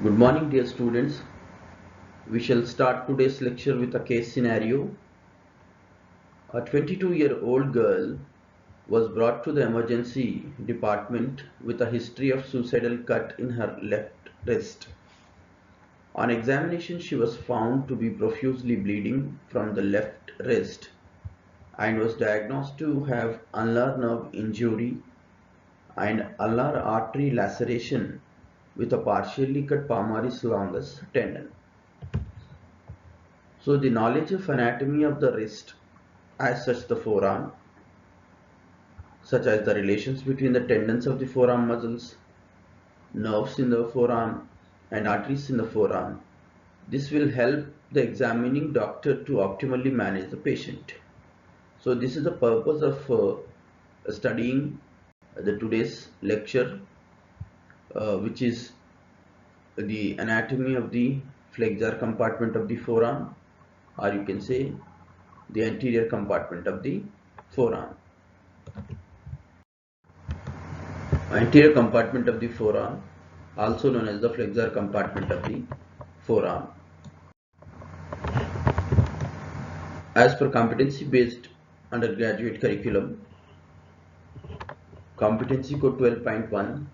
Good morning, dear students. We shall start today's lecture with a case scenario. A 22-year-old girl was brought to the emergency department with a history of suicidal cut in her left wrist. On examination, she was found to be profusely bleeding from the left wrist and was diagnosed to have ulnar nerve injury and ulnar artery laceration with a partially cut palmaris longus tendon. So the knowledge of anatomy of the wrist, as such the forearm, such as the relations between the tendons of the forearm muscles, nerves in the forearm and arteries in the forearm, this will help the examining doctor to optimally manage the patient. So this is the purpose of studying the today's lecture, which is the anatomy of the flexor compartment of the forearm, or you can say the anterior compartment of the forearm. Anterior compartment of the forearm, also known as the flexor compartment of the forearm. As per competency based undergraduate curriculum, competency code 12.1,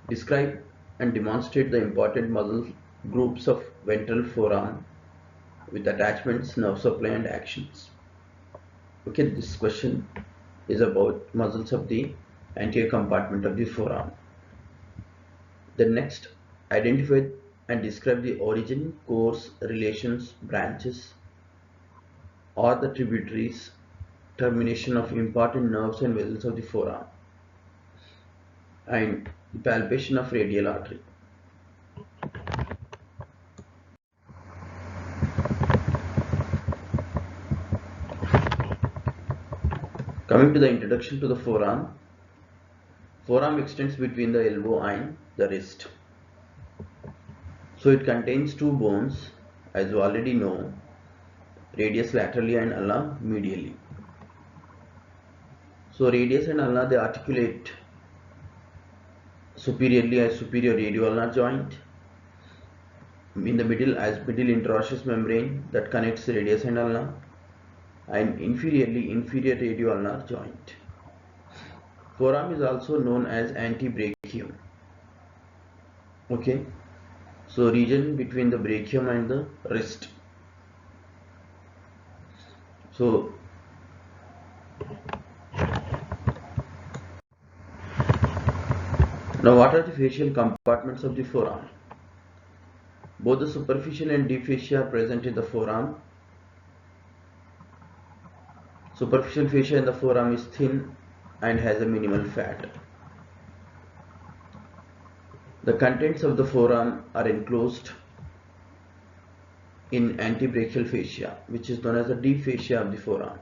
describe and demonstrate the important muscle groups of ventral forearm with attachments, nerve supply and actions. Okay, this question is about muscles of the anterior compartment of the forearm. Then next, identify and describe the origin, course, relations, branches, or the tributaries, termination of important nerves and vessels of the forearm, and palpation of radial artery. Coming to the introduction to the forearm, forearm extends between the elbow and the wrist. So it contains two bones, as you already know, radius laterally and ulna medially. So radius and ulna, they articulate superiorly as superior radioulnar joint, in the middle as middle interosseous membrane that connects radius and ulna, and inferiorly inferior radioulnar joint. Forearm is also known as antebrachium. Okay, so region between the brachium and the wrist. So now what are the facial compartments of the forearm? Both the superficial and deep fascia are present in the forearm. Superficial fascia in the forearm is thin and has a minimal fat. The contents of the forearm are enclosed in antebrachial fascia, which is known as the deep fascia of the forearm.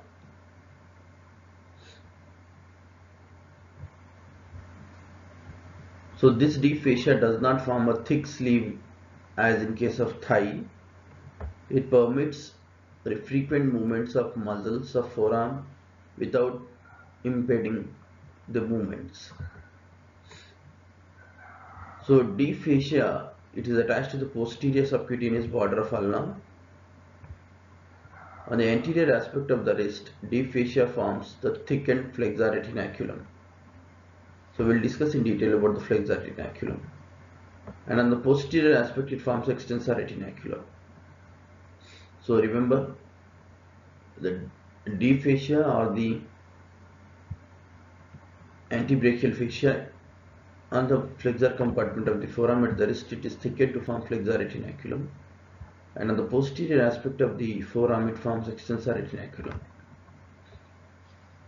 So this deep fascia does not form a thick sleeve as in case of thigh. It permits the frequent movements of muscles of forearm without impeding the movements. So deep fascia, it is attached to the posterior subcutaneous border of ulna. On the anterior aspect of the wrist, deep fascia forms the thickened flexor retinaculum. So we'll discuss in detail about the flexor retinaculum. And on the posterior aspect, it forms extensor retinaculum. So remember, the deep fascia or the antebrachial fascia on the flexor compartment of the forearm at the wrist, it is thickened to form flexor retinaculum, and on the posterior aspect of the forearm it forms extensor retinaculum.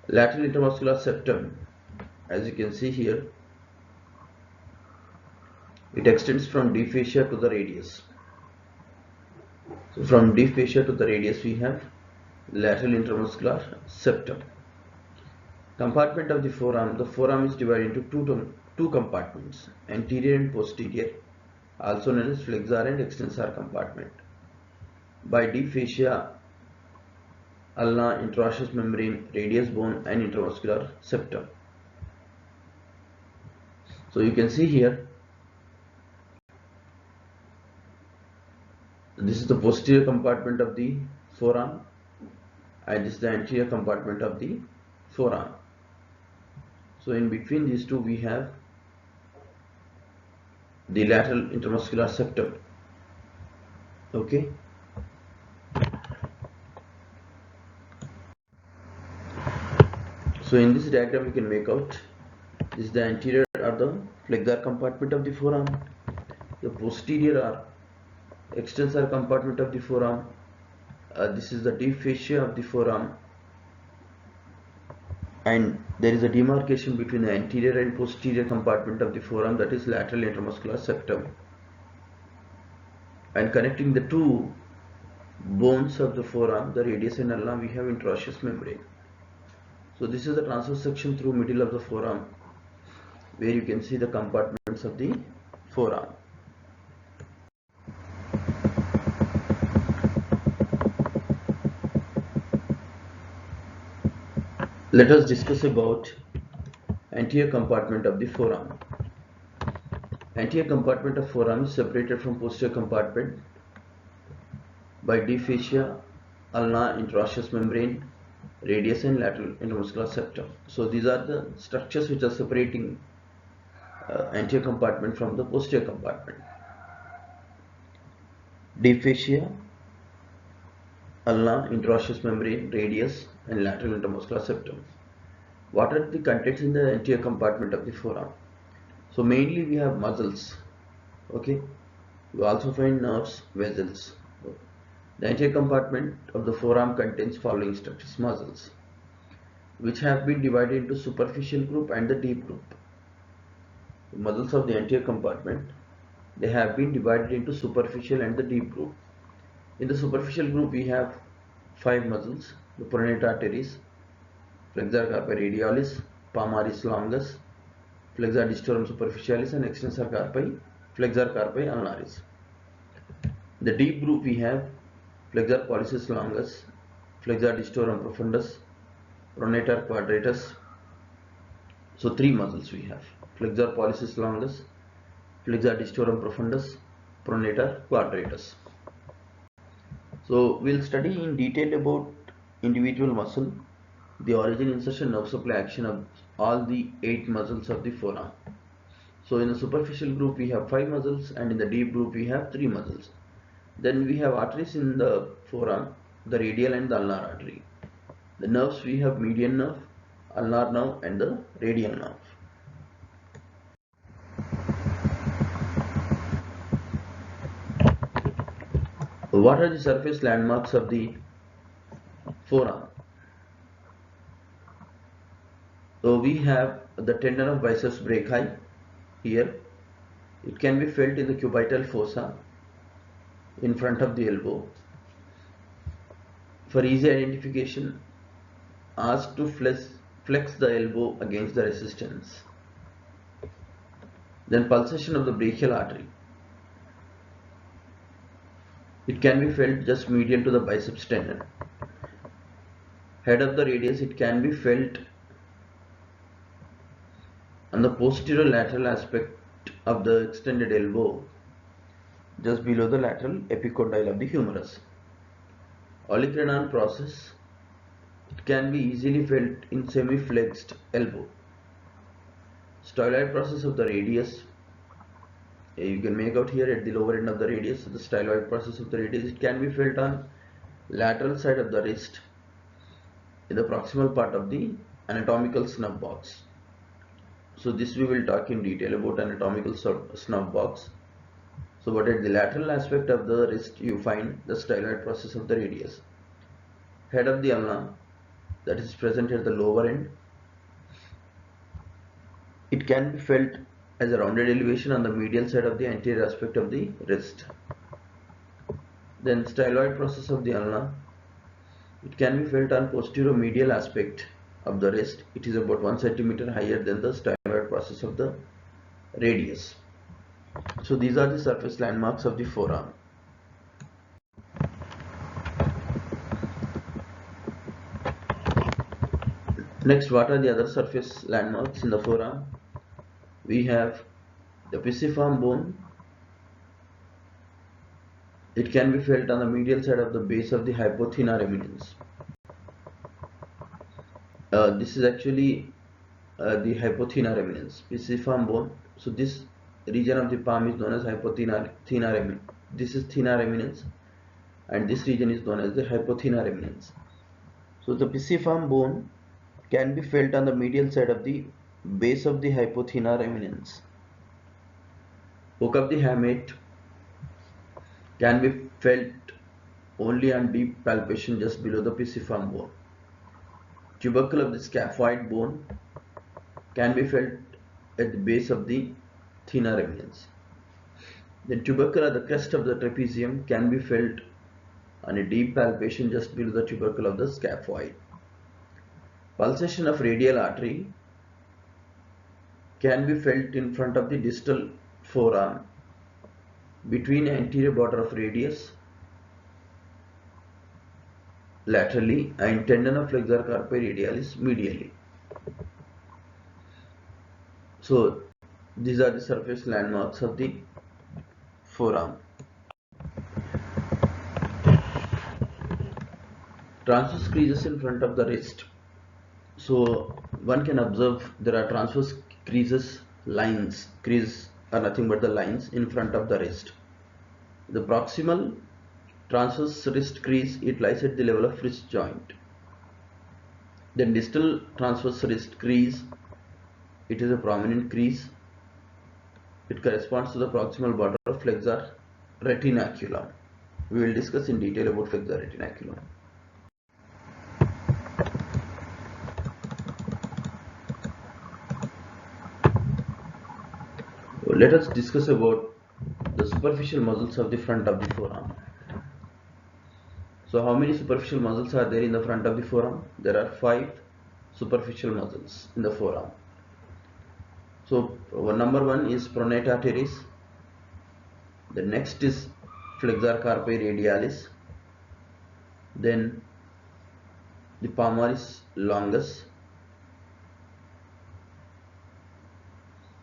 Lateral intermuscular septum, as you can see here, it extends from deep fascia to the radius. So from deep fascia to the radius we have lateral intermuscular septum. Compartment of the forearm is divided into two compartments, anterior and posterior, also known as flexor and extensor compartment. By deep fascia, ulna, interosseous membrane, radius bone and intermuscular septum. So you can see here This is the posterior compartment of the forearm, and this is the anterior compartment of the forearm. So in between these two we have the lateral intermuscular septum. Okay. So in this diagram you can make out this is the anterior or the flexor compartment of the forearm, the posterior or extensor compartment of the forearm, this is the deep fascia of the forearm, and there is a demarcation between the anterior and posterior compartment of the forearm, that is lateral intermuscular septum, and connecting the two bones of the forearm, the radius and ulna, we have interosseous membrane. So this is the transverse section through middle of the forearm, where you can see the compartments of the forearm. Let us discuss about anterior compartment of the forearm. Anterior compartment of forearm is separated from posterior compartment by deep fascia, ulna, interosseous membrane, radius and lateral intermuscular septum. So these are the structures which are separating anterior compartment from the posterior compartment. Deep fascia, ulna, interosseous membrane, radius and lateral intermuscular septum. What are the contents in the anterior compartment of the forearm? So mainly we have muscles. Okay. You also find nerves, vessels. The anterior compartment of the forearm contains following structures: muscles, which have been divided into superficial group and the deep group. The muscles of the anterior compartment, they have been divided into superficial and the deep group. In the superficial group we have 5 muscles: the pronator arteries, flexor carpi radialis, palmaris longus, flexor digitorum superficialis, and extensor carpi, flexor carpi ulnaris. The deep group we have flexor pollicis longus, flexor digitorum profundus, pronator quadratus. So 3 muscles we have: flexor pollicis longus, flexor digitorum profundus, pronator quadratus. So we'll study in detail about individual muscle, the origin, insertion, nerve supply, action of all the 8 muscles of the forearm. So in the superficial group we have 5 muscles, and in the deep group we have 3 muscles. Then we have arteries in the forearm, the radial and the ulnar artery. The nerves we have median nerve, ulnar nerve and the radial nerve. What are the surface landmarks of the forearm? So we have the tendon of biceps brachii here. It can be felt in the cubital fossa in front of the elbow. For easy identification, ask to flex the elbow against the resistance. Then pulsation of the brachial artery. It can be felt just medial to the biceps tendon. Head of the radius, it can be felt on the posterior lateral aspect of the extended elbow, just below the lateral epicondyle of the humerus. Olecranon process, it can be easily felt in semi-flexed elbow. Styloid process of the radius, you can make out here at the lower end of the radius, the styloid process of the radius, it can be felt on lateral side of the wrist in the proximal part of the anatomical snub box. So this we will talk in detail about anatomical snub box. So but at the lateral aspect of the wrist you find the styloid process of the radius. Head of the ulna, that is present at the lower end. It can be felt as a rounded elevation on the medial side of the anterior aspect of the wrist. Then styloid process of the ulna, it can be felt on posterior medial aspect of the wrist. It is about 1 cm higher than the styloid process of the radius. So these are the surface landmarks of the forearm. Next, what are the other surface landmarks in the forearm? We have the pisiform bone, It can be felt on the medial side of the base of the hypothenar eminence. This is actually the hypothenar eminence, pisiform bone. So this region of the palm is known as hypothenar eminence. This is thenar eminence, and this region is known as the hypothenar eminence. So the pisiform bone can be felt on the medial side of the base of the hypothenar eminence. Hook of the hamate can be felt only on deep palpation just below the pisiform bone. Tubercle of the scaphoid bone can be felt at the base of the thenar eminence. The tubercle at the crest of the trapezium can be felt on a deep palpation just below the tubercle of the scaphoid. Pulsation of radial artery can be felt in front of the distal forearm between anterior border of radius laterally and tendon of flexor carpi radialis medially. So these are the surface landmarks of the forearm. Transverse creases in front of the wrist. So one can observe there are transverse creases, lines. Creases are nothing but the lines in front of the wrist. The proximal transverse wrist crease, it lies at the level of wrist joint. Then distal transverse wrist crease, it is a prominent crease. It corresponds to the proximal border of flexor retinaculum. We will discuss in detail about flexor retinaculum. Let us discuss about the superficial muscles of the front of the forearm. So how many superficial muscles are there in the front of the forearm? There are 5 superficial muscles in the forearm. So number 1 is pronata teres. The next is flexor carpi radialis. Then the palmaris longus.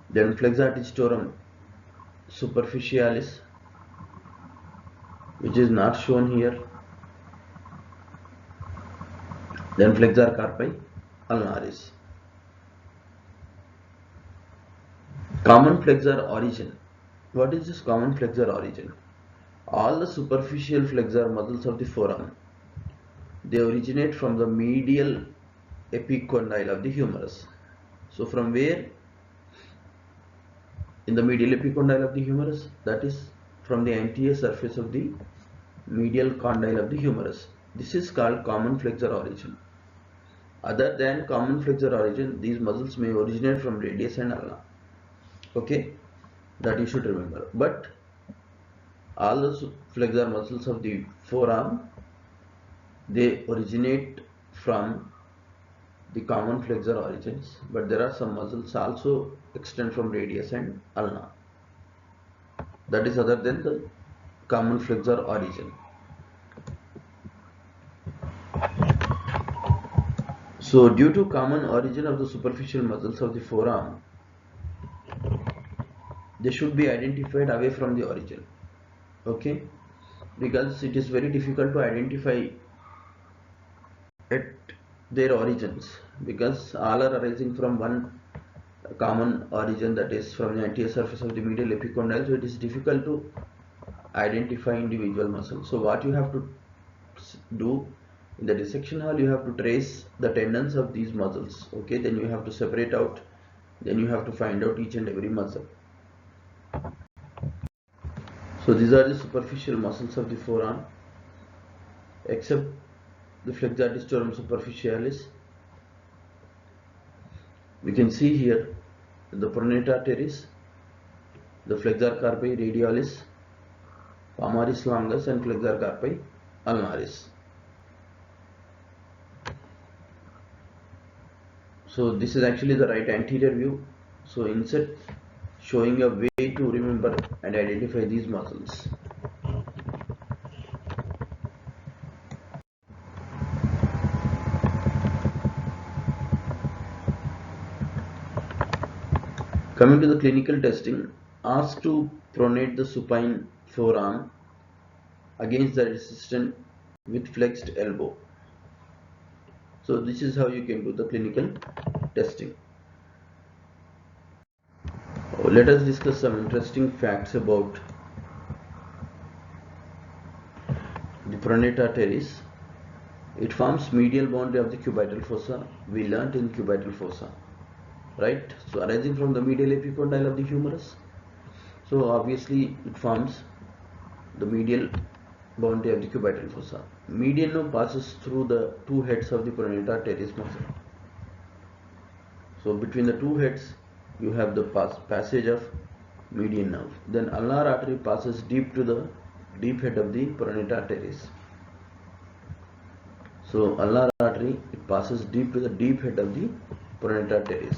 Then flexor digitorum superficialis, which is not shown here. Then flexor carpi ulnaris. Common flexor origin. What is this common flexor origin? All the superficial flexor muscles of the forearm, they originate from the medial epicondyle of the humerus. So from where? In the medial epicondyle of the humerus, that is from the anterior surface of the medial condyle of the humerus. This is called common flexor origin. Other than common flexor origin, these muscles may originate from radius and ulna. Okay, that you should remember. But all the flexor muscles of the forearm, they originate from the common flexor origins, but there are some muscles also extend from radius and ulna. That is other than the common flexor origin. So due to common origin of the superficial muscles of the forearm, they should be identified away from the origin. Okay, because it is very difficult to identify at their origins, because all are arising from one common origin, that is from the anterior surface of the medial epicondyle. So it is difficult to identify individual muscles. So what you have to do in the dissection hall, you have to trace the tendons of these muscles. Okay, then you have to separate out, then you have to find out each and every muscle. So these are the superficial muscles of the forearm, except the flexor digitorum superficialis. We can see here the pronata teres, the flexor carpi radialis, palmaris longus, and flexor carpi ulnaris. So this is actually the right anterior view. So insert showing a way to remember and identify these muscles. Coming to the clinical testing, asked to pronate the supine forearm against the resistant with flexed elbow. So this is how you can do the clinical testing. Let us discuss some interesting facts about the pronator teres. It forms medial boundary of the cubital fossa. We learnt in cubital fossa, right? So arising from the medial epicondyle of the humerus. So obviously it forms the medial boundary of the cubital fossa. Median nerve passes through the two heads of the pronator teres muscle. So between the two heads you have the passage of median nerve. Then ulnar artery passes deep to the deep head of the pronator teres. So ulnar artery, it passes deep to the deep head of the pronator teres.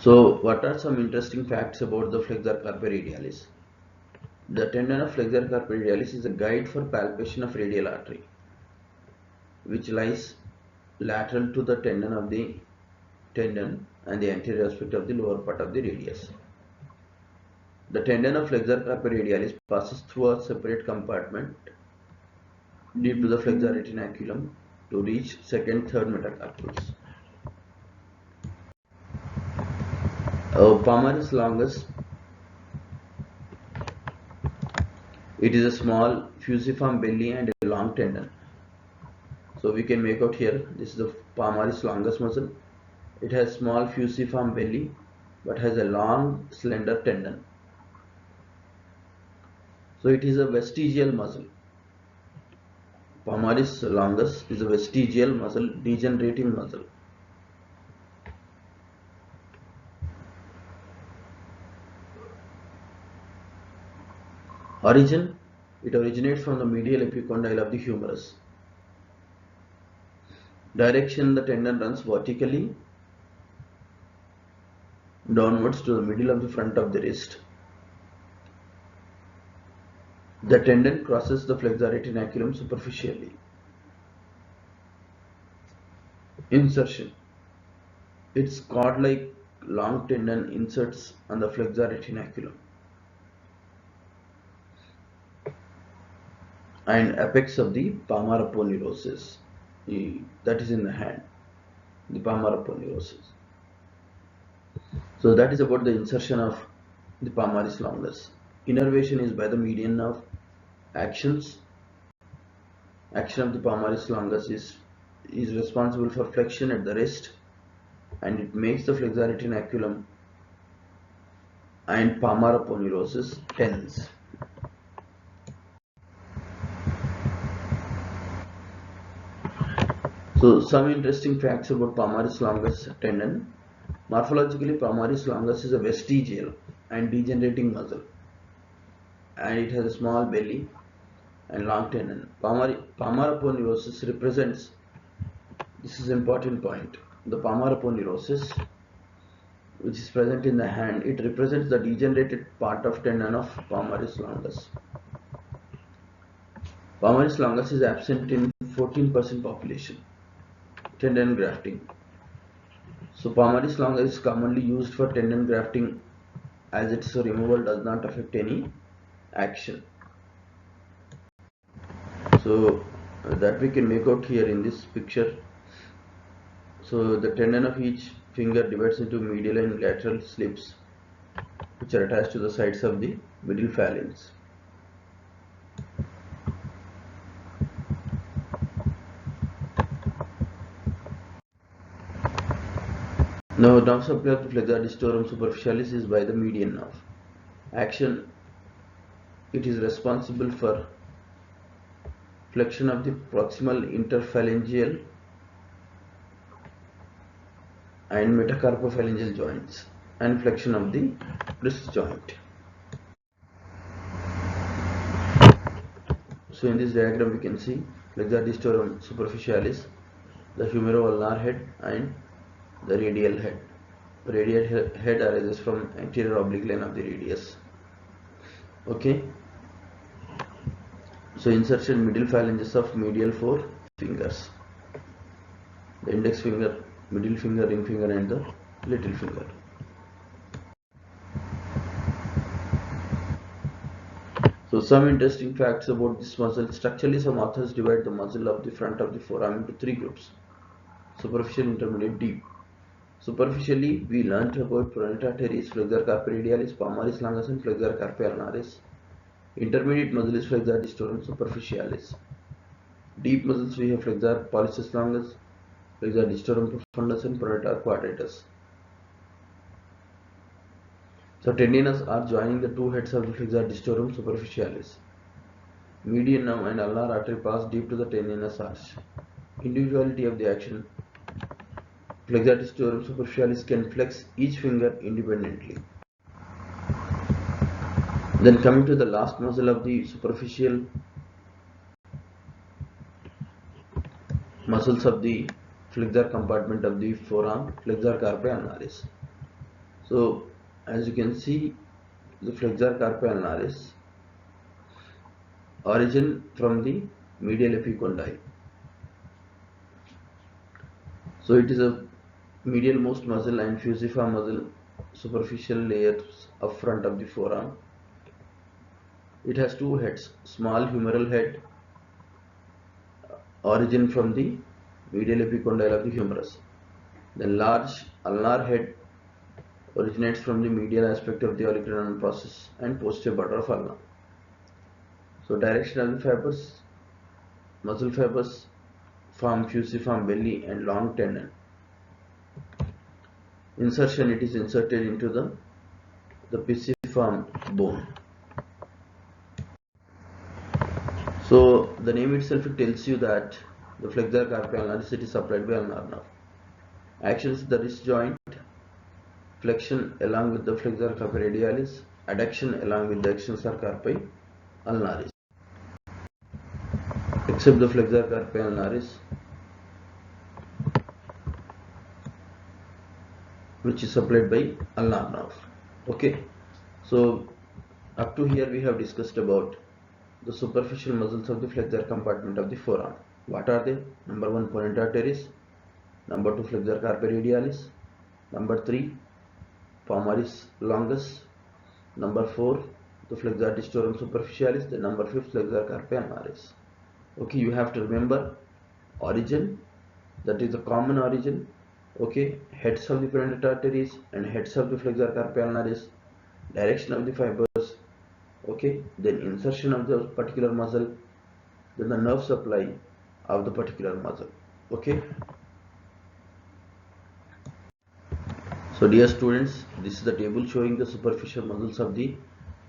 So what are some interesting facts about the flexor carpi radialis? The tendon of flexor carpi radialis is a guide for palpation of radial artery, which lies lateral to the tendon and the anterior aspect of the lower part of the radius. The tendon of flexor carpi radialis passes through a separate compartment deep to the flexor retinaculum to reach second, third metacarpals. Palmaris longus, it is a small fusiform belly and a long tendon. So we can make out here, this is the palmaris longus muscle. It has small fusiform belly but has a long slender tendon. So it is a vestigial muscle. Palmaris longus is a vestigial muscle, degenerating muscle. Origin, it originates from the medial epicondyle of the humerus. Direction, the tendon runs vertically downwards to the middle of the front of the wrist. The tendon crosses the flexor retinaculum superficially. Insertion, its cord-like long tendon inserts on the flexor retinaculum. And apex of the palmar aponeurosis, that is in the hand, the palmar aponeurosis. So that is about the insertion of the palmaris longus. Innervation is by the median nerve. Action of the palmaris longus is responsible for flexion at the wrist, and it makes the flexor retinaculum and palmar aponeurosis tense. So some interesting facts about palmaris longus tendon. Morphologically, palmaris longus is a vestigial and degenerating muscle, and it has a small belly and long tendon. Palmar aponeurosis represents, this is an important point, the palmar aponeurosis, which is present in the hand, it represents the degenerated part of tendon of palmaris longus. Palmaris longus is absent in 14% population. Tendon grafting. So palmaris longus is commonly used for tendon grafting as its removal does not affect any action. So that we can make out here in this picture. So the tendon of each finger divides into medial and lateral slips, which are attached to the sides of the middle phalanx. Now, nerve supply of the flexor digitorum superficialis is by the median nerve. Action, it is responsible for flexion of the proximal interphalangeal and metacarpophalangeal joints and flexion of the wrist joint. So in this diagram we can see flexor digitorum superficialis, the humeroulnar head and the radial head. Radial head arises from anterior oblique line of the radius. Okay. So insertion middle phalanges of medial 4 fingers. The index finger middle finger, ring finger and the little finger. So some interesting facts about this muscle. Structurally, some authors divide the muscle of the front of the forearm into three groups: superficial, intermediate, deep. Superficially, we learnt about pronator teres, flexor carpi radialis, palmaris longus and flexor carpi ulnaris. Intermediate muscle is flexor digitorum superficialis. Deep muscles we have flexor pollicis longus, flexor digitorum profundus and pronator quadratus. So tendinous are joining the two heads of the flexor digitorum superficialis. Median nerve and ulnar artery pass deep to the tendinous arch. Individuality of the action. Flexor digitorum superficialis can flex each finger independently. Then coming to the last muscle of the superficial muscles of the flexor compartment of the forearm, flexor carpi ulnaris. So as you can see, the flexor carpi ulnaris origin from the medial epicondyle. So it is a medial most muscle and fusiform muscle superficial layers up front of the forearm. It has two heads: small humeral head, origin from the medial epicondyle of the humerus. Then large ulnar head originates from the medial aspect of the olecranon process and posterior border of ulna. So direction of the fibers, muscle fibers form fusiform belly and long tendon. Insertion, it is inserted into the pisiform bone. So the name itself tells you that the flexor carpi ulnaris is supplied by ulnar nerve. Actions: the wrist joint, flexion along with the flexor carpi radialis, adduction along with the extensor carpi ulnaris. Except the flexor carpi ulnaris, which is supplied by ulnar nerve. Okay, so up to here we have discussed about the superficial muscles of the flexor compartment of the forearm. What are they? Number 1, pronator teres. Number 2, flexor carpi radialis. Number 3, palmaris longus. Number 4, the flexor digitorum superficialis. The number 5, flexor carpi ulnaris. Okay, you have to remember origin, that is the common origin. Okay, heads of the pronator teres and heads of the flexor carpi ulnaris, direction of the fibers. Okay, then insertion of the particular muscle, then the nerve supply of the particular muscle. Okay, so dear students, this is the table showing the superficial muscles of the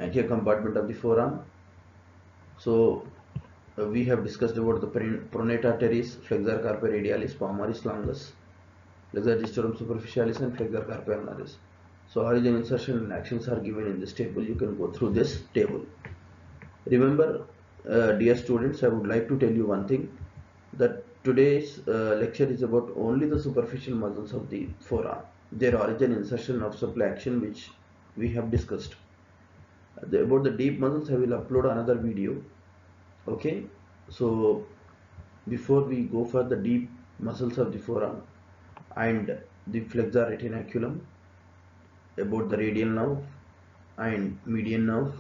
anterior compartment of the forearm. So we have discussed about the pronator teres, flexor carpi radialis, palmaris longus, flexor digitorum superficialis and flexor carpi ulnaris. So origin, insertion and actions are given in this table. You can go through this table. Remember, dear students, I would like to tell you one thing, that today's lecture is about only the superficial muscles of the forearm, their origin, insertion, of supply, action, which we have discussed. About the deep muscles, I will upload another video. Okay, so before we go for the deep muscles of the forearm and the flexor retinaculum, about the radial nerve and median nerve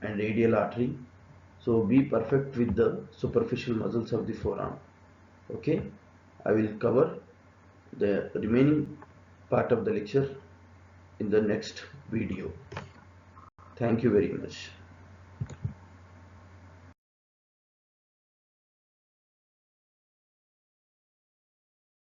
and radial artery. So be perfect with the superficial muscles of the forearm. Okay, I will cover the remaining part of the lecture in the next video. Thank you very much.